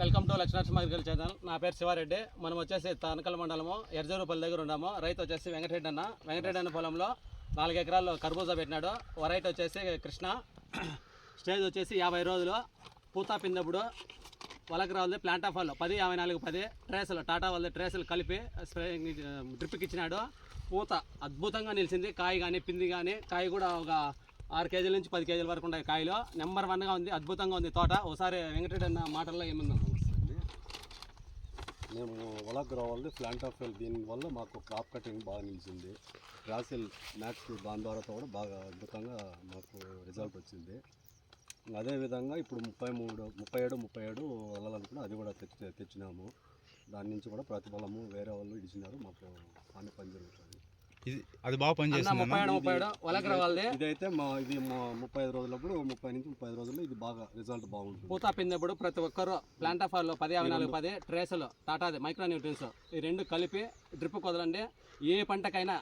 Welcome to Lakshmi agriculture channel. నా పేరు శివారెడ్డి. మనం వచ్చేసి తనకల్ మండలము ఎర్జరూపల్లి దగ్గర ఉన్నాము. రైతు వచ్చేసి వెంకటరెడ్డి అన్న పొలంలో 4 ఎకరాల్లో కర్బూజా పెట్టినాడు. వెరైటీ వచ్చేసి కృష్ణ. స్టేజ్ వచ్చేసి 50 రోజులు. పూత పిందప్పుడు వలకి రావాలి ప్లాంట్ ఆఫ్ వాళ్ళు 10, 54, 10 ట్రేసులు టాటా వాళ్ళ ట్రేసులు కలిపి డ్రిప్కి ఇచ్చినాడు. పూత అద్భుతంగా నిలిచింది. కాయ కానీ పిండి కానీ కాయ కూడా ఒక 6 కేజీల నుంచి 10 కేజీల వరకు ఉంటాయి. కాయలు నెంబర్ 1గా ఉంది. అద్భుతంగా ఉంది తోట. ఒకసారి వెంకటరెడ్డి అన్న మాటల్లో ఏముంది? మేము వలకి రావాలి ప్లాంట్ ఆఫ్ వెల్ దీనివల్ల మాకు క్రాప్ కటింగ్ బాగా నిలిచింది. గ్రాసిల్ మ్యాక్స్ దాని ద్వారా కూడా బాగా అద్భుతంగా మాకు రిజల్ట్ వచ్చింది. అదేవిధంగా ఇప్పుడు 37 వెళ్ళాలనుకున్నా అది కూడా తెచ్చినాము. దాని నుంచి కూడా ప్రతిఫలము వేరే వాళ్ళు ఇచ్చినారు. మాకు అన్ని పని జరుగుతుంది. అది బాగా పనిచేస్తుంది. 37 ఇదైతే ఇది 35 రోజులప్పుడు 30 నుంచి 35 రోజుల్లో ఇది బాగా రిజల్ట్ బాగుంటుంది. పూత పిందప్పుడు ప్రతి ఒక్కరు ప్లాంట్ ఆఫ్ వాళ్ళు 10, 54, 10 ట్రేసులు టాటాది మైక్రో న్యూట్రియన్స్ ఈ 2 కలిపి డ్రిప్ కుదలండి. ఏ పంటకైనా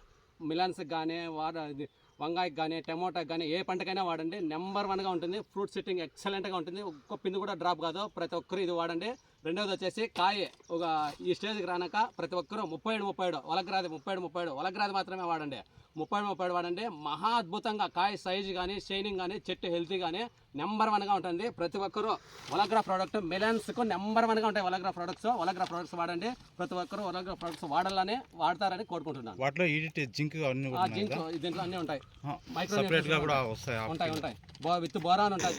మిలాన్స్కి కానీ వంకాయకి కానీ టమోటాకి కానీ ఏ పంటకైనా వాడండి. నెంబర్ 1గా ఉంటుంది. ఫ్రూట్ సిట్టింగ్ ఎక్సలెంట్గా ఉంటుంది. ఒక్క పిండి కూడా డ్రాప్ కాదు. ప్రతి ఒక్కరు ఇది వాడండి. రెండవది వచ్చేసి కాయ ఒక ఈ స్టేజ్కి రానాక ప్రతి ఒక్కరు 37 వలగ్రాది 37 వలగ్రాది మాత్రమే వాడండి. 37 వాడండి. మహా అద్భుతంగా కాయ సైజు కానీ షైనింగ్ కానీ చెట్టు హెల్తీ కానీ నెంబర్ 1గా ఉంటుంది. ప్రతి ఒక్కరు వలగ్రా ప్రోడక్ట్ మిలన్స్కు నెంబర్ 1గా ఉంటాయి. వలగ్రా ప్రోడక్ట్స్ వాడండి. ప్రతి ఒక్కరు వలగ్రా ప్రోడక్ట్స్ వాడతారని కోరుకుంటున్నాను. వాటిలో జింక్ దీంట్లో అన్నీ ఉంటాయి. ఉంటాయి. విత్ బోరాన్ ఉంటాయి.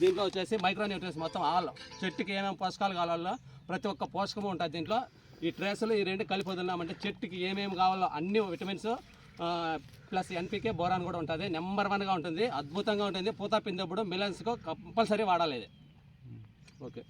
దీంట్లో వచ్చేసి మైక్రో న్యూట్రియన్స్ మొత్తం ఆల్ చెట్టుకి ఏమేమి పోషకాలు కావాలో ప్రతి ఒక్క పోషకము ఉంటుంది దీంట్లో. ఈ ట్రేసులు ఈ 2 కలిపి వదిలినామంటే చెట్టుకి ఏమేమి కావాలో అన్ని విటమిన్స్ ప్లస్ NPK బోరాన్ కూడా ఉంటుంది. నెంబర్ 1గా ఉంటుంది. అద్భుతంగా ఉంటుంది. పూత పిందప్పుడు మిలన్స్కు కంపల్సరీ వాడాలి ఇది. ఓకే.